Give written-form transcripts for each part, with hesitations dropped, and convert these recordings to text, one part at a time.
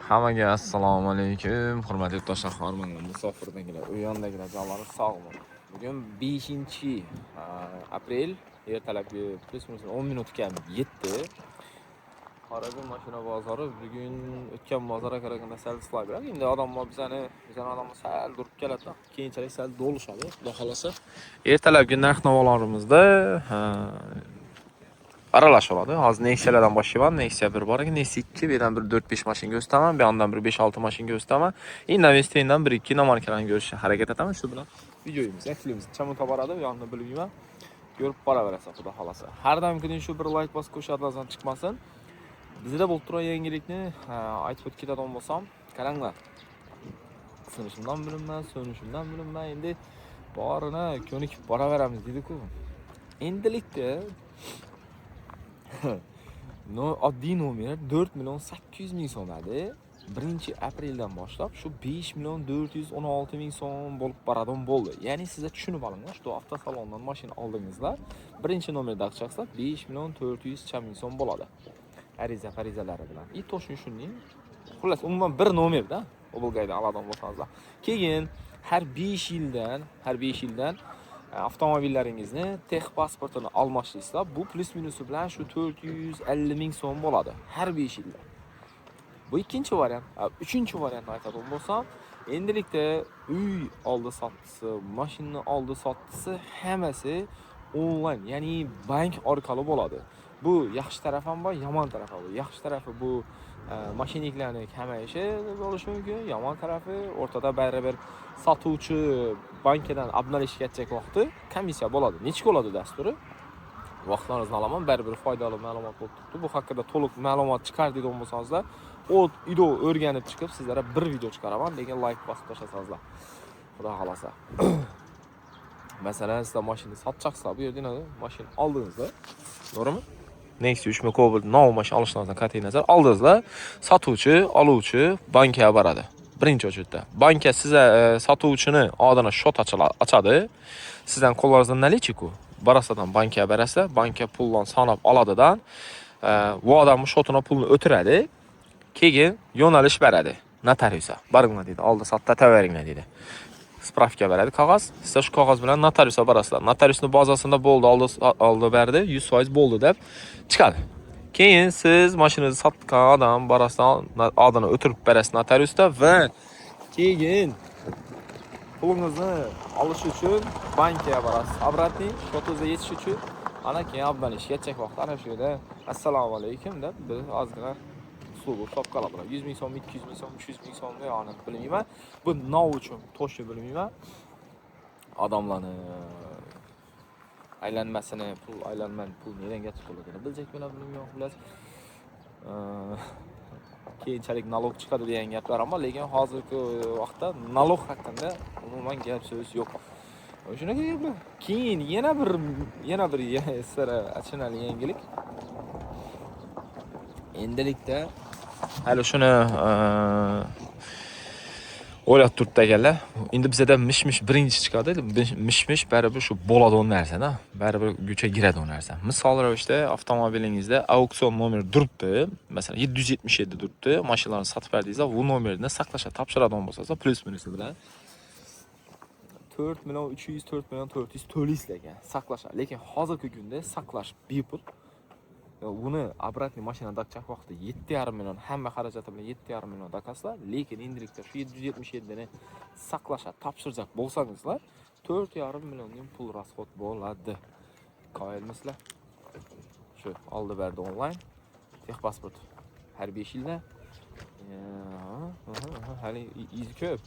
Hammaga assalomu alaykum. Hurmatli yurtdoshlar, xormanlar, musofirdagilar, u yondagilar, jonlari sog'mi? Bugun 5-aprel, ertalabki plus-minus 10 minut kam 7. Xorazm mashina bozori bugun o'tgan bozorga qaraganda sal slabroq. Endi odamlar bizani odamlar sal durib keladi. Keyinchalik sal dolishadi, xudo xolasa. Ertalabki narx-navolarimizda aralashadi. Hozir Nexia'lardan boshlayman. Nexia 1 bor ekan, Nexia 2, birdan bir 4-5 mashinaga o'staman, bu yoqdan bir 5-6 mashinaga o'staman. Investingdan 1-2 markalarni ko'rishga harakat etaman. Shu bilan videomiz, filmimiz chamo toparadi, bu yoqni bilmayman. Ko'rib boraverasiz, xudo xolasa. Har doimgidek shu bir like bosib ko'rsatlardan chiqmasin. Bizda bo'lib turgan yangilikni aytib o'tib ketadigan bo'lsam, qaranglar. Sunishimdan bilinmas. Endi borini ko'nikib boraveramiz dedi-ku. Endilikda no, oddiy nomer 4.800.000 so'madi. 1-apreldan boshlab shu 5.416.000 so'm bo'lib boradigan bo'ldi. Ya'ni sizlar tushunib olinglar, shu avtosalondan mashina oldingizlar, birinchi nomerda chiqsanglar 5.400.000 so'm bo'ladi. Arizalari bilan. To'shni shunday. Xullas, umuman bir nomerda Obelgaydan oladigan bo'lsangizlar. Keyin har 5 yildan avtomobillaringizni texpasportini almashlaysizlar. Bu plus minusi bilan shu 450.000 so'm bo'ladi har 5 yilda. Bu ikkinchi variant. Uchinchi variantni aytadigan bo'lsam, endilikda uy oldi sottisi, mashina oldi sottisi hammasi onlayn, ya'ni bank orqali bo'ladi. Bu yaxshi taraf ham bor, yomon tarafi bor. Yaxshi tarafi bu mashiniklarning kamayishi bo'lishi mumkin. Yomon tarafi o'rtada baribir sotuvchi bankidan obnalishga ketgan vaqti komissiya bo'ladi. Nechta bo'ladi dasturi? Vaqtlaringizni olaman, baribir foydali ma'lumot bo'lib turibdi. Bu haqida to'liq ma'lumot chiqar degan bo'lsangizlar, video o'rganib chiqib sizlarga bir video chiqaraman, lekin like bosib tashlasangizlar. Xudo xolasa. Masalan, sizlar mashina sotchaqsizlar, bu yerda mashina oldingizda, to'g'rimi? Nexia 3 Cobalt nov mashina olishingizdan qat'iy nazar oldingizlar, sotuvchi, oluvchi bankka boradi. Birinchi o'chirda. Banka sizga sotuvchini oldina shot ochadi. Sizdan qo'llaringizdan nalichiku. Barasadan bankka berasa, banka puldan sanab oladidan, bu odam shotini pulni o'tiradi. Keyin yo'nalish beradi notariusga. Boringlar deydi, oldi sotda tavaringlar deydi. Spravka beradi qog'oz. Siz shu qog'oz bilan notariusga borasizlar. Notariusning bazasida bo'ldi, oldi berdi, 100% bo'ldi deb chiqadi. Keyin siz mashinangizni sotgan odam borasidan odini o'tirib berasiz notariusda va keyin pulingizni olish uchun bankka borasiz. Обратный shotingizga yetish uchun ana keyin obnalishga ketgan vaqt ana shu yerda assalomu alaykum deb biz ozgina uslubi ushlab qoladilar. 100.000 so'm, 200.000 so'm, 300.000 so'mga ya'ni bilmayman. Bu nov uchun to'shni bilmayman. Odamlarni aylanmasini, pul nerdan kelib chiqariladi biljak bilan bilmayman xullas. Keyinchalik nalog chiqadi degan gaplar ham bor, lekin hozirgi vaqtda nalog haqida umuman gap so'z yo'q. Shunaqa gaplar. Keyin yana bir sira achinarli yangilik. Endilikda hali shuni o'ylab turibdi ekanlar. Endi bizda mish-mish birinchi chiqadi. Mish-mish baribir shu bo'ladigan narsa-da. Baribir gucha giradigan narsa. Misol ravishda avtomobilingizda auksion nomer turibdi. Masalan, 777 turibdi. Mashinalarni sotib berdingizlar, bu nomerni saqlashga topshiradigan bo'lsangiz, plus minusi bilan 4.300.000, 4.400.000 to'laysiz ekan saqlashga. Lekin hozirgi kunda saqlash bepul. Buni обратный mashina dakchaq vaqtida 7.5 million, hamma xarajati bilan 7.5 million dakasizlar, lekin endilikda shu 777 ni saqlashga topshirsak bo'lsangizlar 4.5 milliondan pul rasxod bo'ladi. Qoyilmisizlar? Shu oldi berdi onlayn texpasport har 5 yilda. Hali izi ko'p.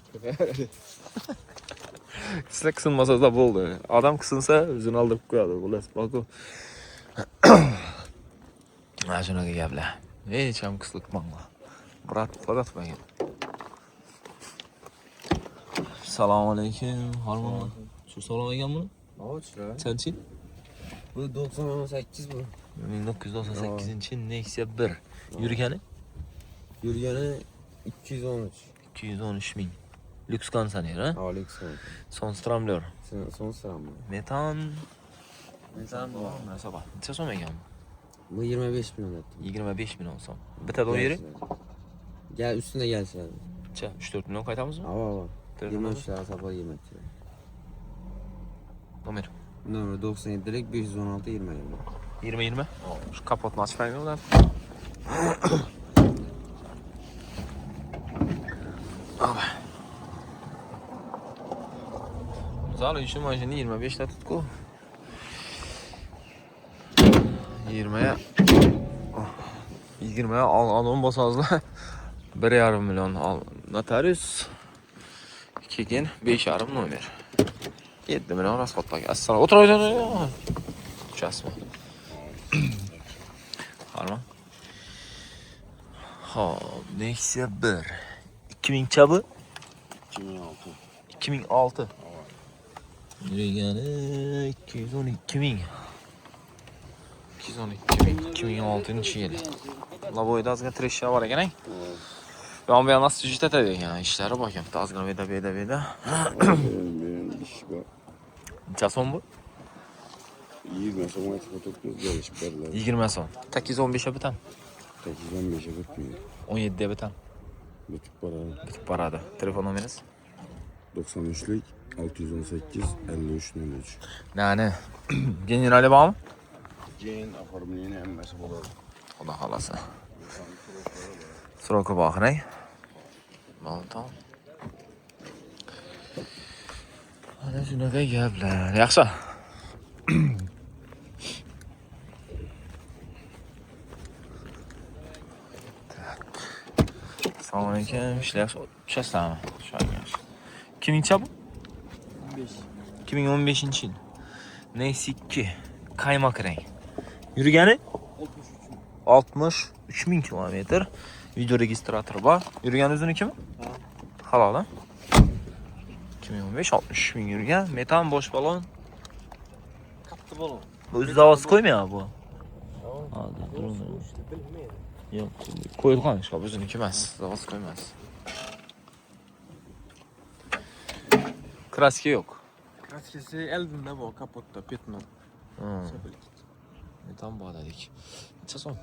Sizlar qisinmasangizlar bo'ldi. Odam qisinsa o'zini oldirib qo'yadi, xullas. Balki shunaqa gaplar. Hech ham qisiltmanglar. Brat qo'datmang. Assalomu alaykum. Hormon. Shu salom ekan buni? Ochra. Sanchi? Bu 98 bu. 1998 Nexia 1. Yurgani? Yurgani 213. 213 ming. Lux kondisioner, ha? Ha, Lux. Son stramlar. Son sıram bu. Metan bu. Nasa bor. Necha so'm ekan? Bu 25 milyon etti. 25 million so'm. Bitadi o yeri? Gel üstüne gelsin abi. 3-4 milyon qaytamizmi? Hava. Telefon 23 lira sapar 20 lira. Nomer. Numara 97 516 20 lira. 20-20. Şu kapotni ochib qo'ying ular. Zal uchun mashina 25 ta tutku. 20'ye 20'ye alın basazlar. 1,5 milyon al notarius. 2 gün 5,5 nomer. 7 milyon rasxotdagi. Assalomu alaykum. Uçasmi. Qarma. Hop, Nexia 1. 2000 çabı? 2006. 2006. Yürügeni 212 bin. 212 bin. 2006 yılı. Laboyda azgın treşya var ekan. Ben bir nasıl süjet etedi yani işlere bakayım. Azgın veda. İş var. Neçə son bu? 20 son fotoğraf gelişip verdiler. 20 son. 815'e biten. 815'e bitmiyor. 17'ye biten. Bitip para. Bitip paradı. Telefon numarası? 93'lük 618 53 03. Yani generali var mı? Ceyn aformliyini emmesi bulalım. O da halası. Sroku bakın ey. Tamam. Ana shunaqa gaplar. Yaxshi. Assalomu alaykum. İşler tushasizlarmi? Shu an yaxshi. Kimincha bu? 2015 yil. Nexia 2. Qaymoq rang. Yurgani? 63 bin kilometr. Video registratori bor. Yurgani o'ziniki mi? Ha. Halol ha? 2015 63 bin yurgan. Metan bosh balon. Katta balon. Bu o'zi zavod qo'ymayapti bu. Hadi durun. Yo'q, qo'yilgan ish, o'ziniki emas. Zavod qo'ymas. Kraska yo'q. Kraskasi eldinda bu kapotda petman. Metan bor dedik. Necha so'm?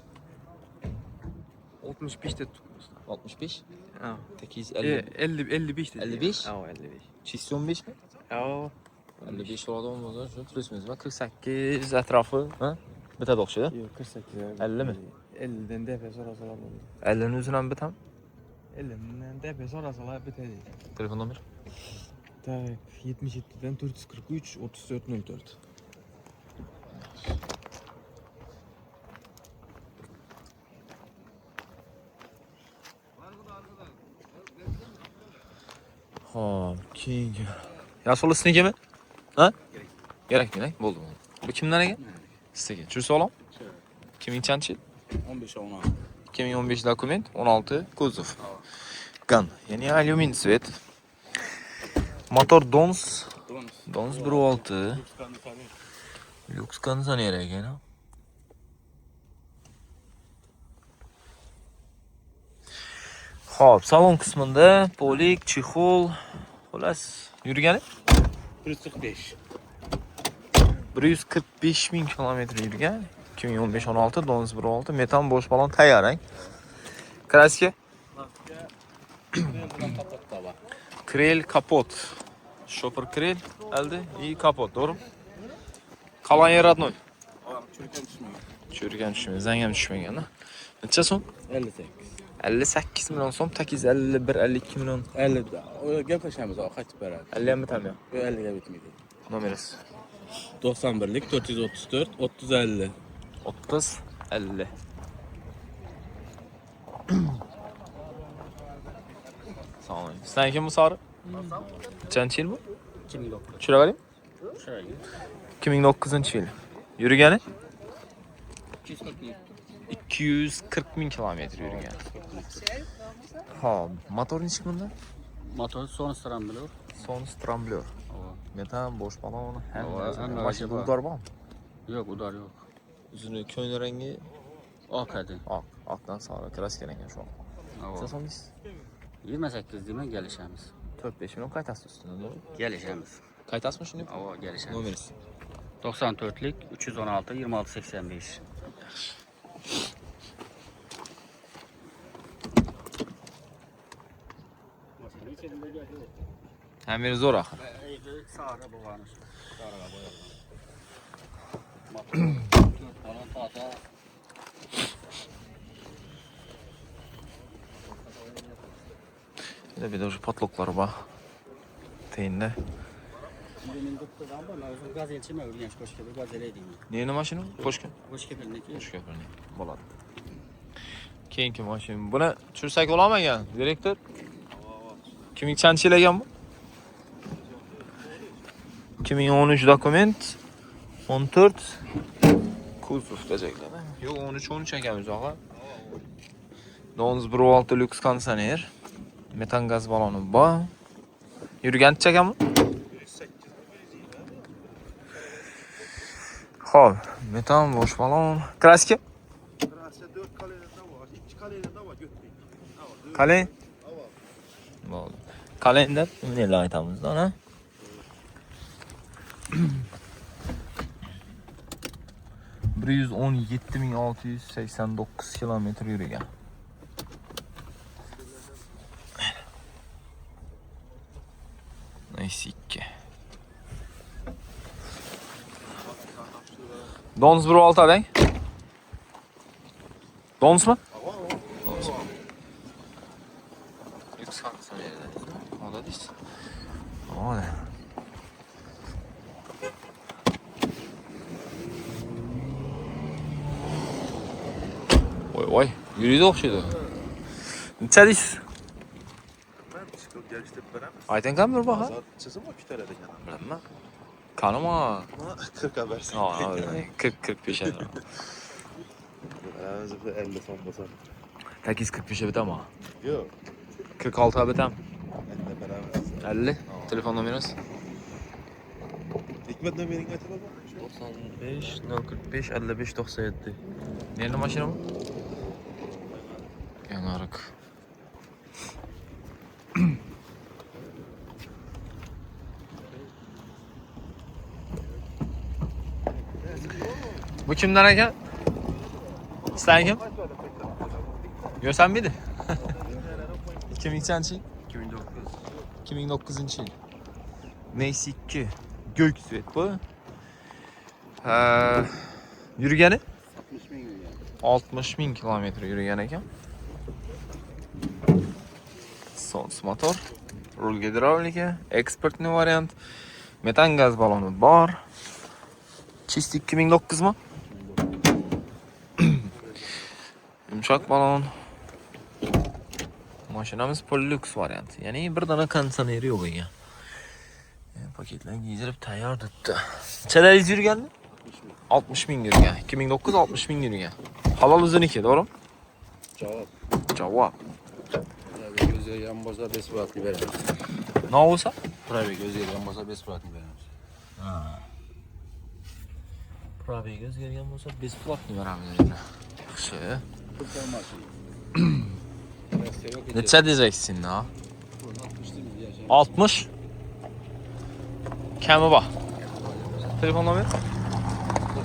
65 de tutmuş. 65. Ha. 850. 55 dedi. 55? Ha, 55. Çizsi 15 mi? Ha. 55 oladu olmadı. Şu turistimiz var. 48 etrafı. Ha? Bitadi o'xshaydi. Yok 48. 50 mi? 50'den DP sorasalar oldu. 50'nin o'zidan bitam. 50'den DP sorasalar bitedi. Telefon nomer? Tak 77'den 443 3404. Hop, keyingi. Yaso'li sizniki mi? Ha? Kerak. Bo'ldi. Bu kimdan ekan? Sizniki. Chursa olam? Kiminchi yil? 15-16. 2015 dokument, 16 kuzov. Gan. Ya'ni alyumin svet. Motor Dons 1.6. Lux konditsioner ekan. Xo'p, salon qismida polik, chexol, xolos, yurgani 145. 145 bin kilometr yurgan. 2015-16 Dons 1.6 metan bosh balon tayyor. Kraska Krel kapot. Shopper krel elde iyi kapot, doğru mu? Kalan yer adnoy. Çürüken düşmüyor. Zengin düşmüyor yani. Neçə so'm? 58. 58 milyon so'm, 851 52 milyon. 50 da. O gaplashamiz, o qaytib beradi. 50 mi tam ya? 50 ga bitmaydi. Numarası. 91'lik 434 350. 30 50. Sağ olun. Sen kim bu sarı? Kaçıncı yıl bu? 2009. Şuraya vereyim. Şuraya. 2009 yıl. Yürügeni? 240. 240 bin kilometre yürügen. Ha, motor ne çıkmında? Motor son sıram biliyor. Son stramblör. Metan boş balon. Hem Maşin udar var mı? Yok udar yok. Yüzünü köy rengi Ak hadi. ak. Aktan sonra klas rengi şu an. Sen son biz 28 değil mi gelişemiz? 4-5 milyon kaytas üstünde doğru. Gelişemiz. Kaytas mı şimdi? Ava gelişemiz. Numarası. 94'lik 316 2685. Hamir zo'r axir. Sara bo'lgani shu. Saraga bo'yalgan. Talon tata. Bir de şu patloklar var. Teyinde. Neyine maşını? Koşka. Koşka. Bo'ladi. Keyingi mashina. Buni tushirsak bo'ladimi ekan, direktor? Kimning chanchilagan bu? 2013 dokument. 14 kuzov diyecekler. Yok 13 ekamiz ağa. 916 lüks kondisioner. Metan gaz balonu bor. Yurgan chekanmi? Xo'p, metan bosh balon. Kraska? Kraska 4 kalenda var, 2 kalenda var götüreyim. Kalen? Bo'ldi. Kalenda nima aytamiz da, ha? Bir 117.689 kilometre yürüyen. Neyse ki. Dons 1.6 adayın. Dons mu? Dons. Lüks hangisini yerden? O da değil. O ne? Oy, yürüydü okşuydu. Neçə deysiz? Ben çıkıp geliştirip veremez. Ayten kamdır bak ha? Azat çizim var 2 tane de yanım. Bilmem. Kanım ha. 40 habersin. Ha, 40-45 eder. Aramızda 50 son basar. 8-45'e biter ama. Yok. 46'a biter. 50 beraber. 50. Telefon numarası. Hikmet numaranı getir baba. 95 045 55 97. Nerede maşina mı? Yanarık. Bu kimden eken? Sen kim? Yo sen miydi? 2000 yıl? 2009. 2009 yıl. Neyse ki Göksüt bu. Yürügeni? 60 bin kilometre yürüyen eken. Sons motor. Rul gidravlika. Eksportni variant. Metan gaz balonu bor. Çist 2009 mu? Yumuşak balon. Maşinamız Pollux variant. Yani bir tane kondisiyoneri yok ya. Paketler giydirip tayyor tuttu. Çeler yürüyen mi? 60 bin yürüyen. 2009 60 bin yürüyen. Halal uzun 2 doğru mu? Cevap. Cevap. Pravi gözü yanmasa 5 saatli veremez. Ne olsa? Pravi gözü yanmasa 5 saatli veremez. Pravi göz gelgen olsa biz platni veramiz endi. Yaxshi. Necha diyeceksin ha? 60. Kami bor. Telefon nomeri?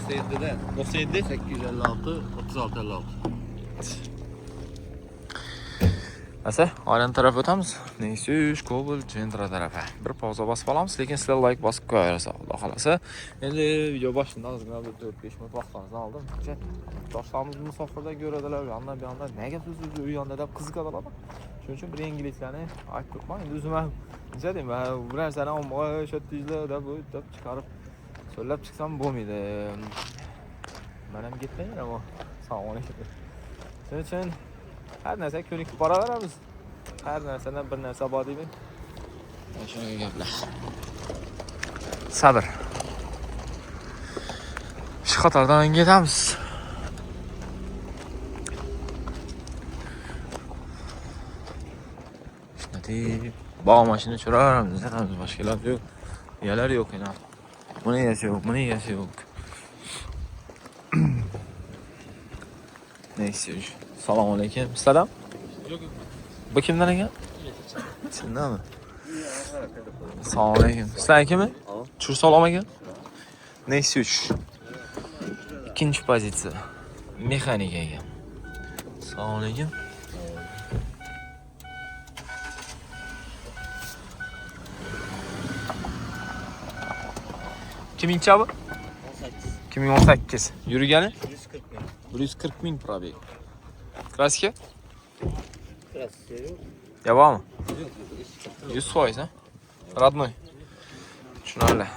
97'de 97 856 36 56. Asa, aynan taraf o'tamiz. Neyse, Kobul Centra tarafa. Bir pauza bosib olamiz, lekin sizlar like bosib qo'yarsiz, Xudo xolasa. Endi video boshida ozgina 4-5 minut vaqtingizni oldim. Doshlarimiz musofirda ko'radilar, u yoqda bu yoqda nega siz u yoqda deb qiziqadilar. Shuning uchun bir inglizlarni aytib qo'yman. Endi o'zim ham nima deyman, bir narsani ommaga o'sha tizlar deb chiqarib so'llab chiqsam bo'lmaydi. Men ham ketmayman ama. Assalomu alaykum. Shuning uchun her narsa ko'nikib boraveramiz. Her narsadan bir narsa bor deyman. Mana shunaqa gaplar. Sabr. Shu qatordan ketamiz. Shunday bog' mashina suraveramiz, boshqa iloji yo'q. Yalar yo'q yana. Buni egasi yo'q, buni egasi yo'q. Neyse. Assalomu alaykum. Sizlardan? Bu kimdan ekan? Sendanmi? Assalomu alaykum. Sizlar kimmi? Chur salom ekan. Neyse 3. İkinci pozitsiya. Mexanik ekan. Assalomu alaykum. Kiminchi bu? 2018. Yurgani? 140 ming probeg. Kraska? Yabami? 100%, ha? Родной. Tushunarli.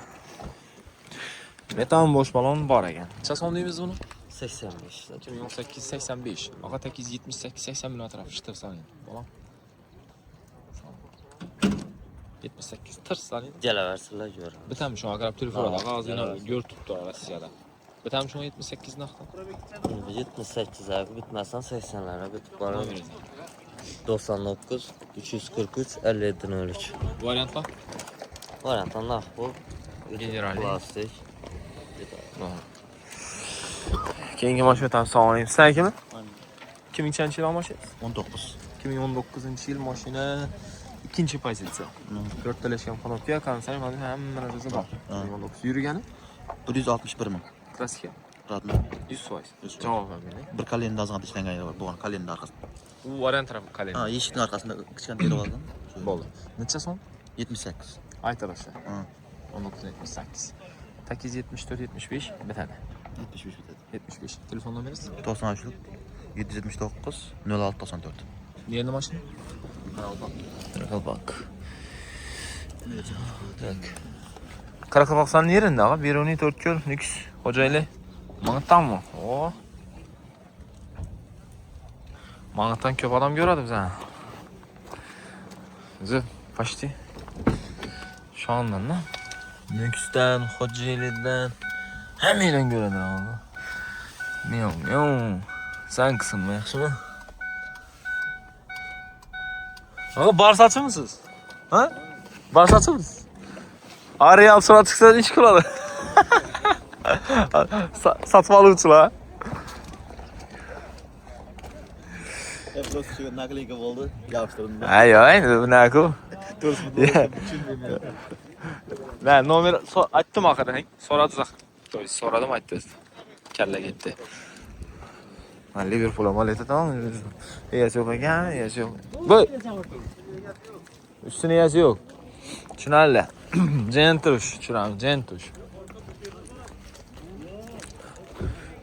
Metan bosh balon bor ekan. Necha so'm deymiz buni? 85. 2018 85. Oqa 878 80 million atrofida ishtirib soling. Balon. 78 tir soling. Gelaversinlar gör. Bitam shu aqrab telefonda og'zini go'r tutdi Rossiyada. Bitam shu 78 naqd. 78 abi bitmezsen 80'lere bitip bana 99 343 57 03. Variantlar? Variantdan nah bu. General. Plastik. Keyingi mashina tam sog'laymiz. Sen kimi? 2000-yil mashina? 19. 2019-yil mashina ikkinchi pozitsiya. To'rtalashgan qanotga konsol mana hamma narsasi bor. 2019 yurgani? 161 ming. Klassika. Radmi. 100%. Javob bermang. Bir kalenda azg'at ishlangan var. Bu kalenda arkasında. U variant tarafı kalender. Ha, eshikning arkasında kichkina deri olgan. Bo'ldi. Necha so'm? 78. Aytarasha. Ha. 1978. 874 75 bitadi. 75 bitadi. 75. Telefon nomeringiz? 93 779 06 94. Yerli mashina? Bak. Tak. Qaraqalpaqstonning yerinde aga, Beruniy 4 yo'l, Nux, Xo'jayli. Mang'itdanmi? O. Mang'itdan ko'p odam ko'radi bizani. O'zi почти shondan-da. Nuxdan, Xo'jaylidan hammadan ko'radi aga. Miyav. Sen qismmi, yaxshimi? Aga Barsachimisiz? Ha? Barsachimisiz? Real surat çıksa iş kuladı. Satma alırçılar. Burası şu naklinka oldu. Yapıştırdım. Ay, bu ne ku? Ne, nomer açtım hakikaten. Soradık. Soradım açtı. Kelle gitti. Liverpool'a mal etti tamam mı? Yazı yok ya, yazı yok. Bu. Üstüne yazı yok. Tushunarli. Jentush, tushunamiz, Jentush.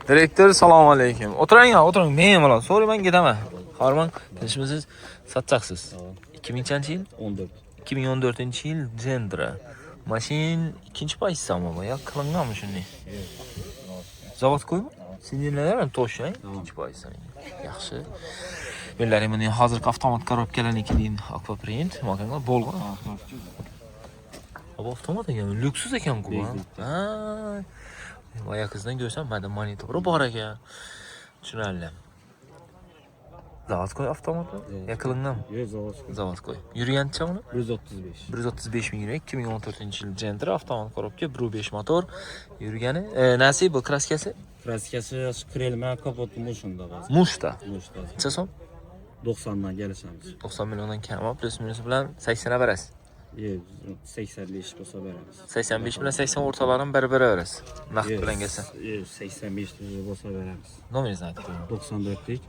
Direktor, assalomu alaykum. O'tiring, men mana so'rayman ketaman. Harman, tinchmisiz? Satchaqsiz. 2000-yil? 14. 2014-yil Gentra. Mashin ikkinchi pozitsiyami bu? Ya qilinganmi shunday? Zavod qo'ymi? Sinirlar ham to'shang, ikkinchi pozitsiya. Yaxshi. Yo'llari mana hozirgi avtomat korobkalarniki deyin, aquaprint, makanga bo'lgan. Bu avtomat ekan, lüksus ekan-ku. Ha. Voya qizdan ko'rsam, mana monitori bor ekan. Tushunarli. Zavodskoy avtomati? Yaqilingan. Yo'q, Zavodskoy. Zavodskoy. Yurgancha uni? 135. 135 ming euro, 2014-yil Gentra avtomat korobka, 1.5 motor. Yurgani, nasib bu kraskasi? Kraskasi krelma kapot mushunda bas. Mushta. Mushda. Necha so'm? 90dan kelishamiz. 90 milliondan kam, plus minus bilan 80 berasiz. Yo'q, 85 bo'lsa beramiz. 85 bilan 80 o'rtalarini bir-biri berasiz. Naqd bilan kelsa. Yo'q, 85 bo'lsa beramiz. Nomeringizni aytib qo'ying. 94lik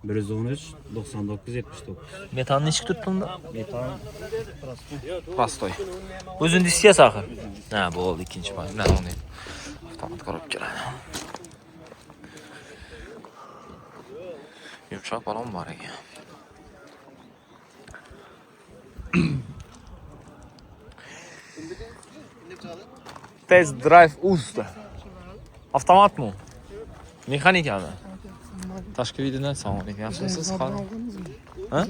113 99 79. Metan nechik tutdi unda? Metan Prostoy. O'zini diskasi axir. Ha, bo'ldi, ikkinchi pay. Mana unday. Avtomat korobkalar. Yumshoq balon bor ekan. Test drive usta. Avtomatmi? Mexanikami? Tashqi videodan salom alaykum. Yaxshimisiz? Ha?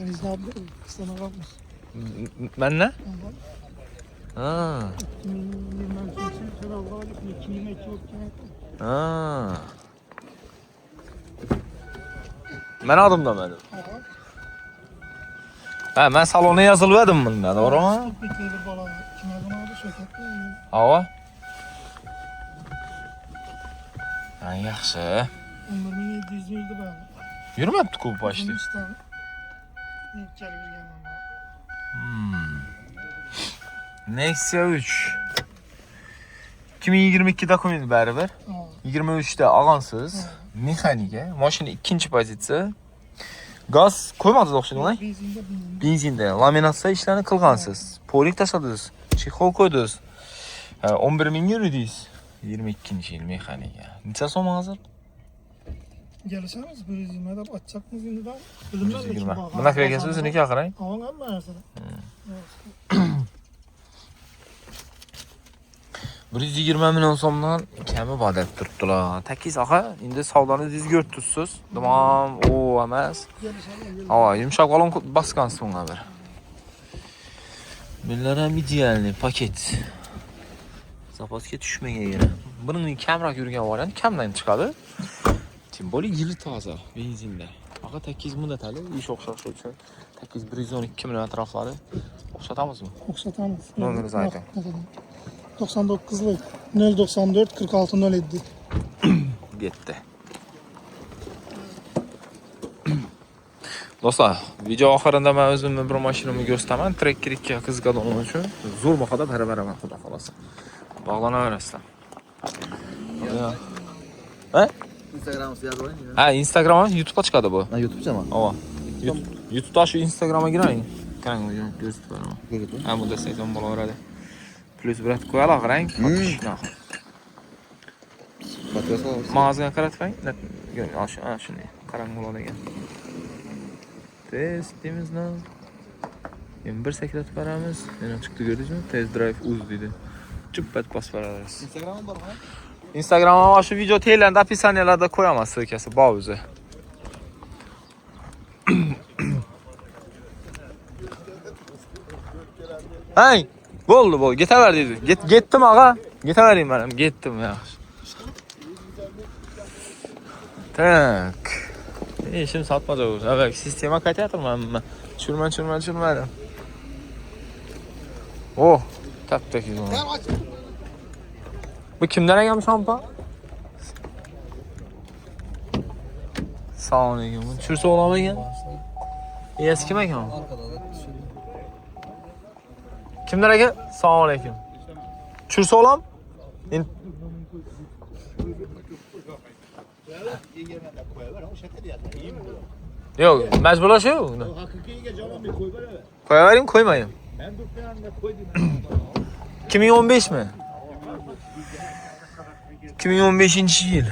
Menna? Ha. Ha. Men adımdamadım. Ha, men salona yozilmadim bunda, to'g'rimi? Hava? Ha, yaxshi. 11700 yurdi bari. Yurmabdi-ku почти. Nexia 3. 2022 dokument baribir. 23'te olgansiz. Mexanika, mashina ikkinchi pozitsiya. Gaz qo'ymadingiz o'xshaydi-ku. Benzinda laminatsiya ishlarini qilgansiz. Polik tashladingiz. Chexol qo'ydingiz. 11 ming yurdingiz. 22-yil mexanika. Necha so'm hozir? Gelişemiz, 120'de açacakmız şimdi de. Bilimler 120. Bunaqa egasi o'ziniki qarang. Avon hamma narsada. 120 million so'mdan kami bor deb turibdilar. Takiz aka, endi savdoni o'zingiz ko'rib turibsiz. Tamam, o emas. Ha, yumshoq balon basgansiz bunga bir. Bunlar ham idealniy paket. Zapasga tushmagan yana. Buning kamroq yurgan variant kamdan chiqadi. Tim bo'li yili toza benzinda. Aka takiz muddatali, ish o'xshash uchun. Takiz 112 million atroflari o'xshatamizmi? Oxşatamız. Nomeringizni ayting. 99'lık 094 46 07. Getdi. Do'stlar, video oxirida men o'zimni bir mashinamni ko'rsataman. Trekker 2 qiziqadigan uchun zo'r bahada baraman xudo xolasa. Bog'lanaverasizlar. Ha? Instagram'ı yaz olayım ya. Ha, Instagram, YouTube'a chiqadi bu. Ha YouTube'da mı? Ava. YouTube'da shu Instagram'a giring. Qarang, ko'rsatib beraman. Görüldü. Ha, bunda 80 bo'laveradi. Plus bir qo'yala qarang. Shunaqa. Faturası var. Mağazaga qaratmang. Ha, shunday. Qarang bo'ladi ekan. Test demizmi? Endi bir sakratib beramiz. Yana chiqdi ko'rdingizmi? Test drive uz dedi. Chuppat bosib beramiz. Instagram'ı var mı? Instagram'a shu video teylarda описанияларда qo'yamiz, ssilkasi bor o'zi. Hey, bo'ldi, ketaver dedi. Ketdim aga. Ketavering men ham, ketdim yaxshi. Tak. İşim satmadı bu. Evet, sistema qaytaryapman men. Tushirma. Oh, taptak bu. Bu kimdan olgan shampa? Sağ olun. Tushirsa bo'ladimi ekan? Eski kim ekan? Kimdan ekan? Assalomu alaykum. Tushirsa bo'ladimi? Yok, mecburlar şey yok. Koyayım, koymayayım. 2015 mi? 2015 yıl.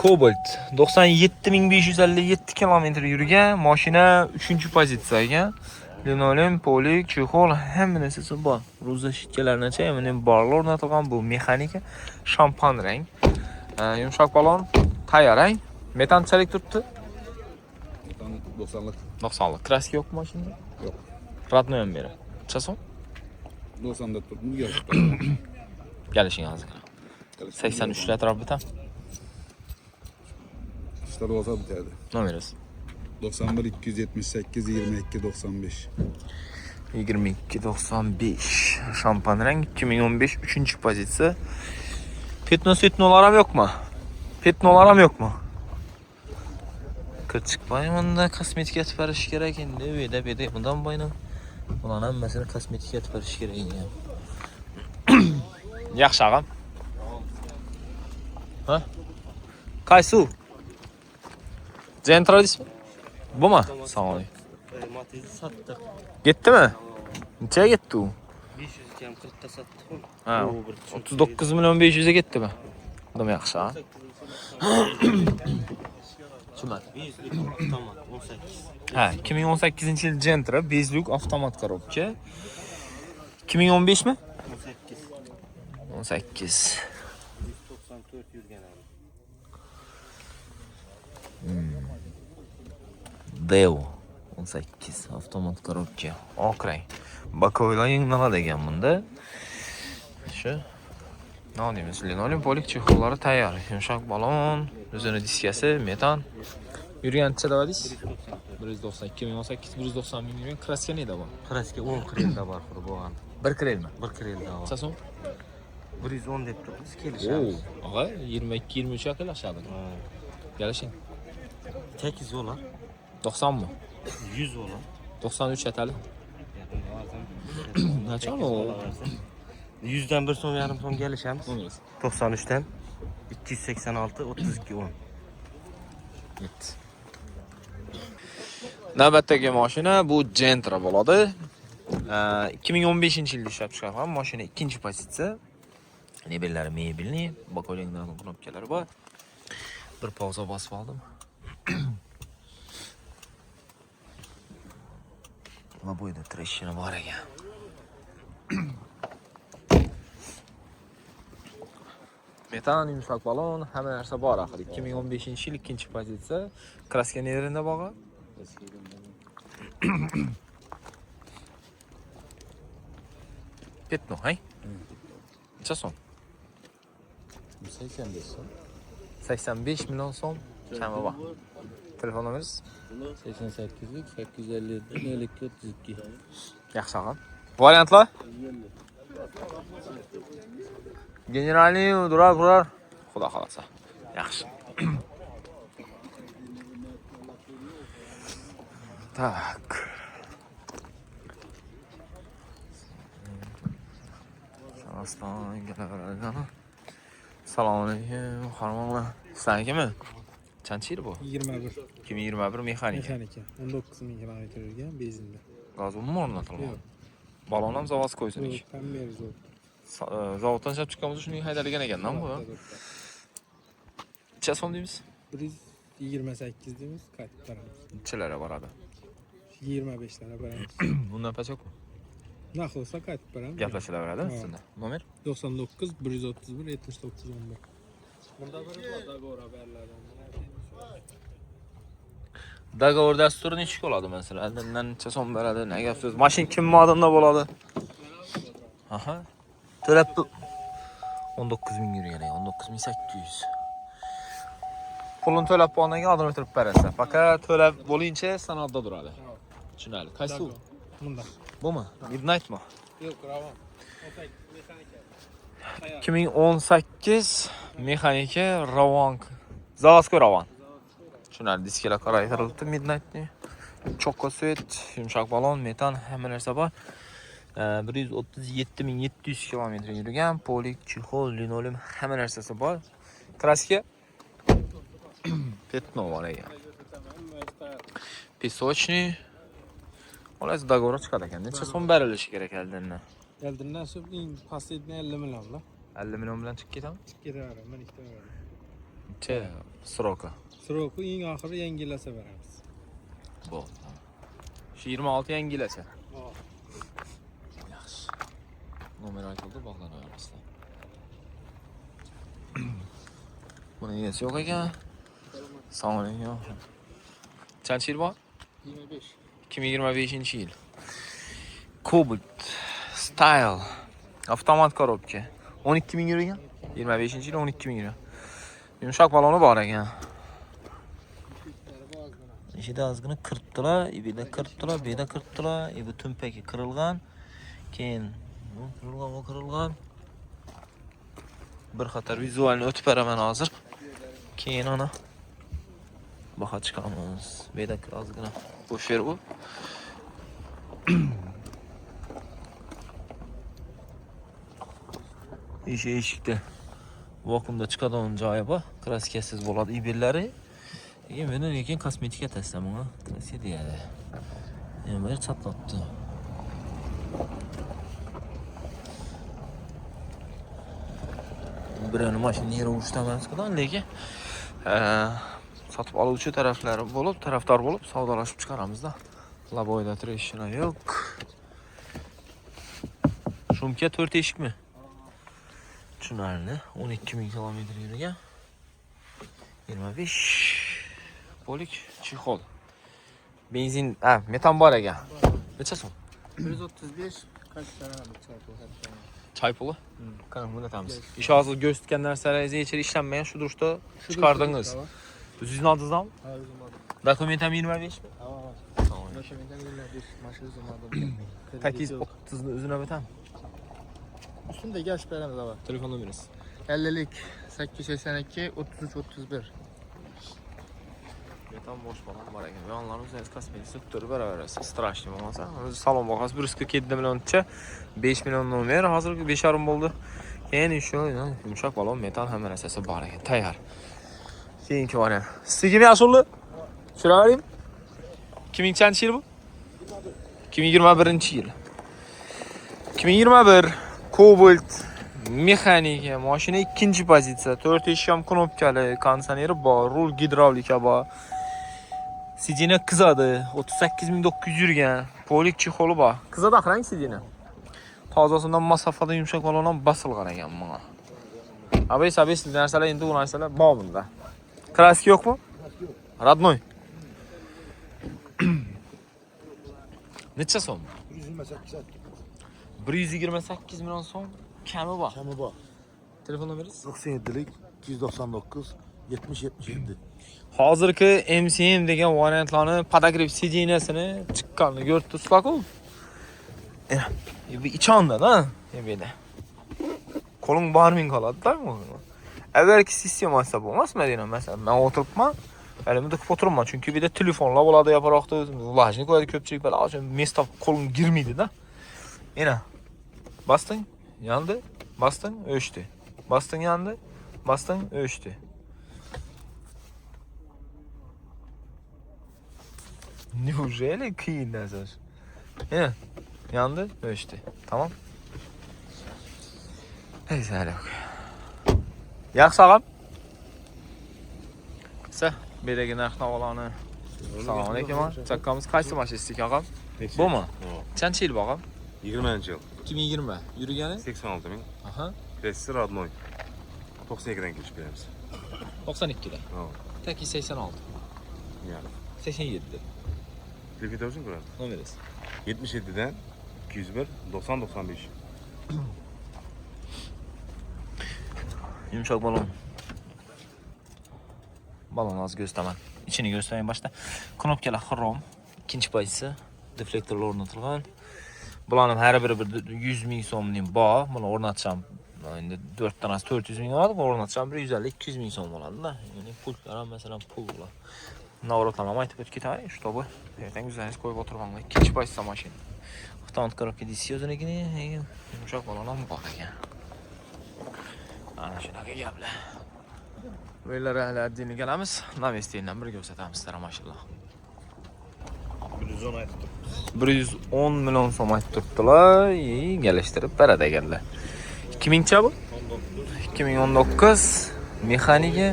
Cobalt 97.557 kilometre yürügen, maşina 3. pozitsiyaga. Linoleum, polik, chexol, hamma narsasi bor. Ro'za shitkalargacha ham borlar o'rnatilgan bu mexanika, shampan rang. Yumshoq balon, tayyor rang. Metanchalik turibdi. 90'lık. 90'lık. Kraska yok mu maşında? Yok. Radno ham beri. Çason? 90'da tutmuş geldi. Gelişin hazır. 83 etraf bitem. İşler olsa biterdi. Ne veriyorsun? 91 278 22 95. 22.95 şampan renk 2015 3. pozitsiya. Petnolar yok mu? Petnolar yok mu? Kır çıkmayım onda kosmetik yetiberiş gerek endi öyle bundan bayına. Ulan hammasini kosmetik yetiberiş gerek ya. Yaxshi ağam. Ha? Qaysi? Gentra ismi? Bu mu? Sağ ol. Matizni sattık. Gitti mi? Neçeye gitti o? 500 kam 40'ta sattık onu. Ha, 39 milyon 500'e gitti mi? Adam yaxshi ha. Şunlar. 100'lük otomat 18. Ha, 2018 yıl Gentra, bezlük avtomat korobka. 2015 mi? 18. 18. 194 yürgen abi. Dev 18 avtomat korobka. Oq rang. Bakoylar yangilanadi ekan bunda. Shu. Ne deymiz? Linoleum polik chexollari tayyor. Yumshoq balon, o'zini diskasi, metan. Yurgancha davadingiz? 190 2018 190 ming yurgan. Kraska neydi bu? Kraska 10 krelda var xuddi bo'lgan. Bir krelmi? 1 krelda var. Necha so'm? 110 deb turibmiz, kelishamiz. Og'a 22-23 yaqinlashadi. Kelishing. 8 yo'lar, 90 mı? 100 yo'lar. 93 etali. Necha o? 100'den 1 so'm yarim so'm kelishamiz. 93'ten 286 32 10. Yetti. Navbatdagi mashina bu Gentra bo'ladi. 2015 yilda ishlab chiqarilgan mashina 2. pozitsiya. Mebellari mebelni, bakolingdan knopkalari bor. Bir pauza bosib oldim. Va bu yerda treshina bor ekan. Metan yumshoq balon, hamma narsa bor axir. 2015-yil 2-pozitsiya. Kraska nerida bog'i? Petno, hay? Necha so'm? 85 so'm. 85 million so'm kami bor. Telefon nomeringiz? 88lik 857 0232. Yaxshi og'am. Variantlar? Generalniy durar. Xudo xolasa. Yaxshi. Tak. Assalomu alaykum, xonimlar. Sizlar kimmi? Qancha yil bu? 21. 2021 mexanika. Mexanika. 19 ming kilometr yurgan benzinda. Gaz umuman o'rnatilgan. Balon ham zavod qo'ysin ish. Kamer zo'r. Zavoddan chiqib chiqqanmiz shuning haydalgan ekan-da bu. Necha so'm deymiz? 128 deymiz, qaytib beramiz. Nechalara boradi? 25 lira beramiz. Bundan pachak Naqd olsa qaytib beramiz. gaplashilaveradi sizda. Nomer? 99 131 79 11. Bunda bir dogovor haberlari. Dogovor dasturi necha bo'ladi masalan? Necha so'm beradi? Ne gap so'z? Mashina kim modinda bo'ladi? Aha. To'lab 19 ming yurgan, 19800. Pulini to'lab bo'lgandan keyin odam o'tirib berasiz. Faqat to'lab bo'lincha sanoatda turadi. Tushunali. Qaysi u? Bunda. Bumi? Midnightmi? Yo'q, Ravon. 2018 mexanika Ravon. Zavodskiy Ravon. Tushunali. Diskalar qaraytirilibdi Midnightni. Cho'qqa svet, yumshoq balon, metan, hamma narsa bor. 137.700 kilometr yurgan, polik, chexol, linoleum hamma narsasi bor. Kraska Petno bor ekan. Pesочный. Xullas dogovor chiqadi ekan. Necha so'm berilishi kerak eldindan? Eldindan shu eng pastdan 50 million la. 50 million bilan chiqib ketami? Chiqib ketaveradi, men ikkitaveradi. Necha sroka? Sroku eng oxiri yangilasa beramiz. Bo'ldi. Shu 26 yangilasa. Yaxshi. Nomer aytildi, bog'lanaverasizlar. Buni egasi yo'q ekan. Assalomu alaykum. Qancha yil bor? 25. 2025-yil. Cobalt Style avtomat korobka. 12 ming yurgan. 25-yil 12 ming yurgan. Yumshoq baloni bor ekan. Ichida ozgina kiritdilar, ibida kiritdilar, beda kiritdilar, ibi tumpagi qirilgan. Keyin qirilgan. Bir qator vizualni o'tib beraman hozir. Keyin ana baho chiqamiz. Beda ozgina bo'sh yer bu. Eshikda vakuumda chiqadigan joyi bor. Kraskasiz bo'ladi ibillari. Meni lekin kosmetika taslam uni. Kraska deyadi. Endi bir chatlatdi. Birini mashina yeri urishdamas qilgan, lekin sotib oluvchi taraflari bo'lib, tarafdor bo'lib savdolashib chiqaramiz-da. Laboyda treshina yo'q. Shumka 4 eshikmi? Tushunarli. 12 ming kilometr yurgan. 25 polik chexol. Benzin, metan bor ekan. Necha so'm? 135 qaytib beramiz Çay pulu? Qani buni atamiz. Ish hozir ko'rsatgan narsalaringiz hech ishlanmagan, shu durishda chiqardingiz. O'zingizni oldingizmi? Ha, o'zim oldim. Dokument ham 25 mi? Ha, dokumentdan 25 mashina o'zim oldim. Takiz 30 ni o'zini bitam. Shunda gash beramiz ava. Telefon nomeringiz. 50lik 882 33 31. Metan bosh balon bor ekan. Yonlarimiz o'z kosmetik sektori baravarasiz. Strashniy bo'lmasa, o'zi salon bahosi 147 millioncha, 5 million nomer, hozir 5,5 bo'ldi. Keyin shu yumshoq balon, metan hamma narsasi bor ekan. Tayyor. Keyingi variant. Sizga yaxshimi? Tushiraverim. 2000-chi yil bu? 2021-yil. 2021 Cobalt Mexanika, mashina ikkinchi pozitsiya, 4 eshik ham knopkali, konditsioneri bor, rul gidravlika bor. Sidina qizadi, 38900 yurgan, polik chexoli bor. Qizada qarang sidina. Tozasidan masofada yumshoq balon ham basilgan ekan menga. Abes narsalar endi u narsalar bor bunda. Kraska yo'qmi? Родной. Necha so'm? 128 million so'm kami bor. Kami bor. Telefon nomeringiz? 97lik 299 70 77. Hozirgi MCM degan variantlarni podogrev sidinasini chiqqanini ko'rib turibsizlar-ku. Bu ichonda-da, endi. Qo'ling barming qoladi-da. Avvalgi sistemasi bo'lmasmi deyman, masalan, men o'tiribman, elimda tutib o'tiribman, chunki bu yerda telefonlar bo'ladi, yaproqda vlajnik qo'yadi ko'pchilik, balki место qo'ling girmaydi-da. Mana. Basting, yandi, basting, o'chdi. Basting yandi, basting, o'chdi. Неужели qiyin narsa? Yandı, o'chdi. Tamam. Güzel. Yaxshi og'am. Beragi narx-navolarni. Assalomu alaykum. Chaqqamiz qaysi mashinastik og'am? Bumi? Qancha yil og'am? 20-yil. 2020. Yurgani? 86 ming. Aha. Presi родной. 92dan kelib beramiz. 92da. Ha. Taki 86. Yani. 87. Telefon o'zing ko'radi. Nomeringiz? 77dan 201 90 95. Yumshoq balon. Balon hozir ko'rsataman. Ichini ko'rsataman boshda. Knopkalar xrom, ikkinchi pozitsiyasi, deflektorlar o'rnatilgan. Bularning har biri 100 ming so'mning bor. Buni o'rnatisham endi 4 tanasi 400 ming oladi, buni o'rnatisham 150-200 ming so'm bo'ladi-da. Ya'ni pullar ham masalan pul bular. Navratlarni aytib o'tib ketay, shtobi. Ertaga o'zingiz qo'yib o'tirmanglar. Ikkinchi pozitsiya mashina. Avtomat коробка dissiyoznikini, yumshoq balon ham bor ekan. Ana shunaqa gaplar. Bo'ylar aladini kelamiz. Navestindan birga ko'rsatamiz sizlarga mashinalar. 110 aytib turibdi. 110 million so'm aytib turibdilar. Galashtirib beradi ekanlar. 2000cha bu? 2019 mexanika,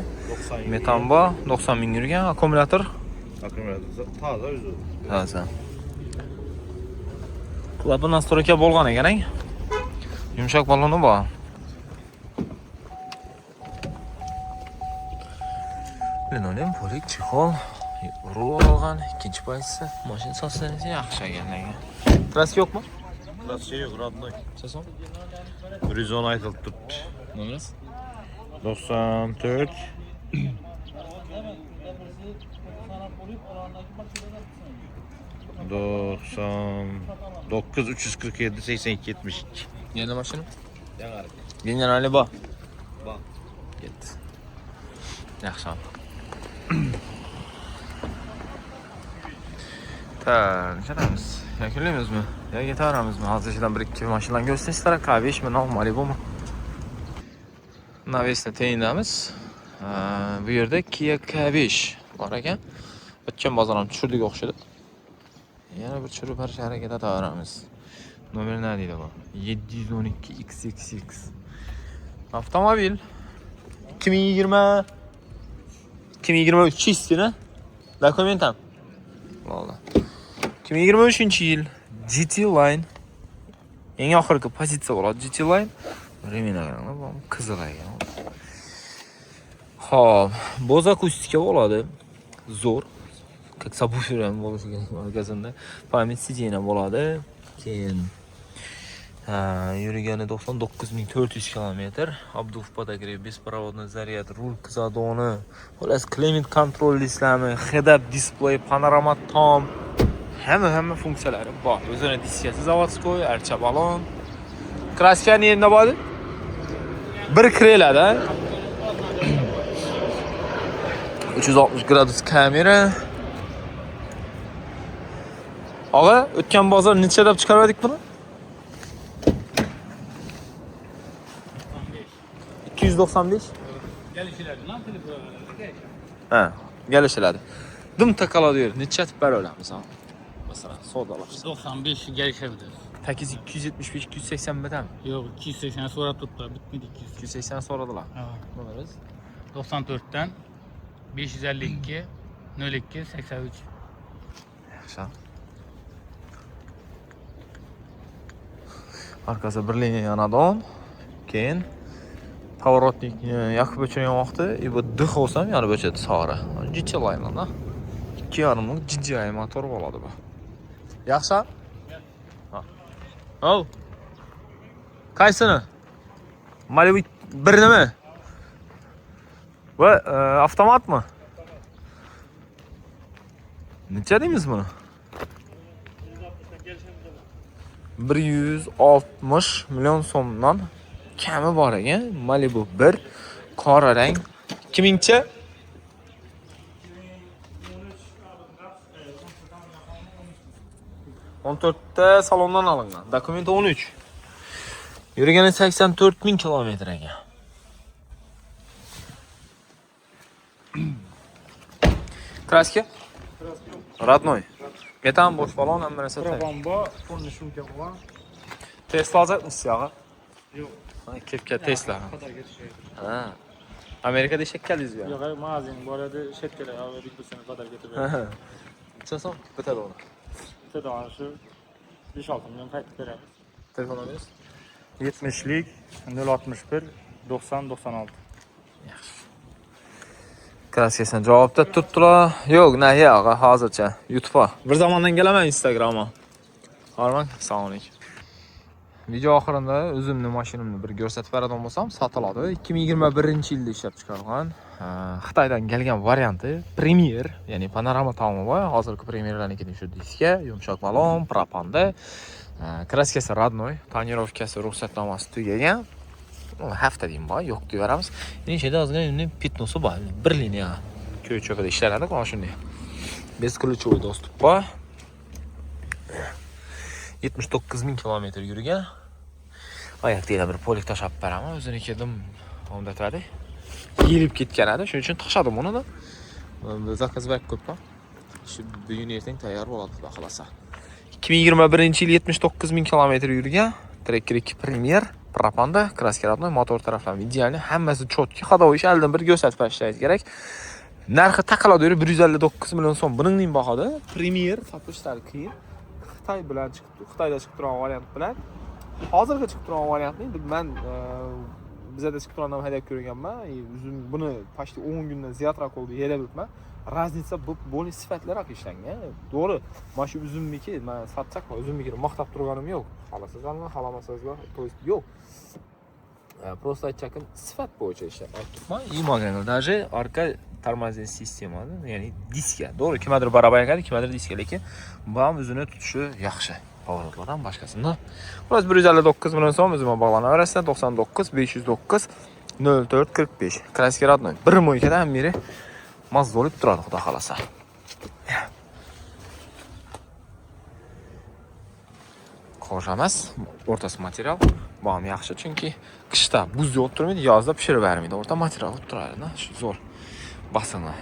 metan bor, 90 ming yurgan, akkumulyator. Akkumulyator toza o'zi. Toza. Klapı nastroyka bo'lgan ekan. Yumshoq baloni bor. Linoleum polik chexol, rul olgan, ikkinchi pozitsiya, mashina sostanasi yaxshi ekan. Kraska yo'qmi? Kraska yo'q, родной. Sason? 110 aytib turibdi. Nomeringiz? 94 99 347 82 72. Yana mashina? Generali bor. Bor. Ketdi. Yaxshi. Nechamiz? Yakunlaymizmi? Yoki ketaveramizmi? Hozir ichidan 1-2 mashinalarni ko'rsataysizlar, K5mi, nomali bumi? Navesni tayinlamiz. Bu yerda Kia K5 bor ekan. O'tgan bozordan tushirdik o'xshadi. Yana bir tushirib berish harakat etaveramiz. Nomer nima deydi bu? 712 XXX. Avtomobil 2023 чистина. Dokumentam. Bo'ldi. 2023-yil GT Line. Eng oxirgi pozitsiya bo'ladi GT Line. Reminalarni bu qizil ekan. Xo'p, bo'z akustika bo'ladi. Zo'r. Как subwoofer ham bo'lishi kerak magazində. Pamyat sidena bo'ladi. Keyin yurgani 99400 km. Abduf podogrev, беспроводный заряд, rul qizadoni, xolos climate control listlami, head-up display, panorama tom, hamma funksiyalari bor. O'zini diskasi zavodskoy, archa balon. Kraskani endi bo'ldi? Bir kirelada 360 gradus kamera. Og'a, o'tgan bozor necha deb chiqardik buni? 295. Gelişilerden telefon. Ha, gelişiladi. Dım takaladı yer. Necha tip ber olamiz ha? Mesela sodalash. 95 gelişebilir. Takiz 275 280 bedem. Yo'q, 280 so'rab turibdi, bitmadi 200. 280 so'radilar. Ha. Nomerimiz 94dan 552 02 83. yaxshi. Arkasi bir liniya yanadon. Keyin поворотник yakib o'chirgan vaqti bu dix olsam yanib o'chadi sog'ri. Jichalayman-da. 2.5 ming GDI motor bo'ladi bu. Yaxshi? Ha. Ol. Qaysini? Malibu 1 nima? Va avtomatmi? Necha deymiz buni? 160 million so'mdan kami bor ekan. Malibu 1 qora rang. 2000chi? ta salondan olingan. Dokumenti 13. Yurgani 84 ming kilometr ekan. Kraska? Родной. Metan bosh balon hamma narsa tayyor. Bomba, qo'nish mumkin bo'lar. Tesla olacakmisiz yağı? Yo'q. Kepka Tesla. Qatarga tushadi. Ha. Amerikada shekkaliz ya. Yo'q, magazin bor edi, shetkalar avvalgi bir sene qadar ketib Ha. Necha bitadi uni? Bitta shu 5-6 million qaytib beramiz. Telefoningiz? 70lik 061 90 96. Kraskasini javobda turibdilar. Yo'q, yo'q, hozircha. YouTube'a. Bir zamondan kelaman Instagram'a. Hormon, assalomu alaykum. Video oxirida o'zimni mashinamni bir ko'rsatib beradigan bo'lsam, sotiladi. 2021-yilda ishlab chiqarilgan Xitoydan kelgan varianti Premier, ya'ni panorama tomi bor. Hozirgi Premierlarnikining shu diska, yumshoq balon, propanda. Kraskasi родной, tonirovkasi ruxsatnomasi tugagan. Hafta deyim bor, yo'q deyveramiz. Endi ichida ozgina pitnosi bor. Bir liniya ko'y cho'qida ishlanadi, mana shunday. Bezключевой достуp bor. 79 ming kilometr yurgan. Oyoqda bir polik tashab beraman, o'zini kedim onda turadi. Yilib ketgan edi, shuning uchun tashadim uni da. Zakaz bak ko'p. Shu bugun ertaga tayyor bo'ladi, xudo xolasa. 2021-yil 79 ming kilometr yurgan. Tracker 2 Premier, propanda, kraska родной, motor taraflari idealni, hammasi chotki, ходовой ishlardan bir ko'rsatib berishingiz kerak. Narxi taqaladi 159 million so'm. Buning bahoda Premier sotishlari qiyin. Xitoy bilan chiqib, Xitoyda chiqib turgan variant bilan hozirga chiqib turgan variantni men bizda chiqib turgandan haydab ko'rganman. Buni почти 10 kundan ziyodroq bo'ldi, haydab yuribman. Raznica bu bo'lish sifatlaroq ishlangan. To'g'ri, mana shu uzumniki, men satchaqman, uzumnikini maqtab turganim yo'q. Xohlasangizmi, xohlamasangizmi, to есть yo'q. Просто aytchakim sifat bo'yicha ishlayapman. И maganar даже orqa tormozli sistemasi, ya'ni diska. To'g'ri, kimdir barabar ekan, kimdir diska, lekin bu ham o'zini tutishi yaxshi. Pоворotlardan boshqasini. Xullas 159 million so'm o'zimga bog'lanaverasizlar. 99 509 04 45. Kraska родной. Bir mo'ykada ham beri mazza olib turadi, xudo xolasa. Qo'sha emas, o'rtasi material. Bu ham yaxshi, chunki qishda buz yo'q turmaydi, yozda pishirib bermaydi. O'rta material turadi, shu zo'r. Basini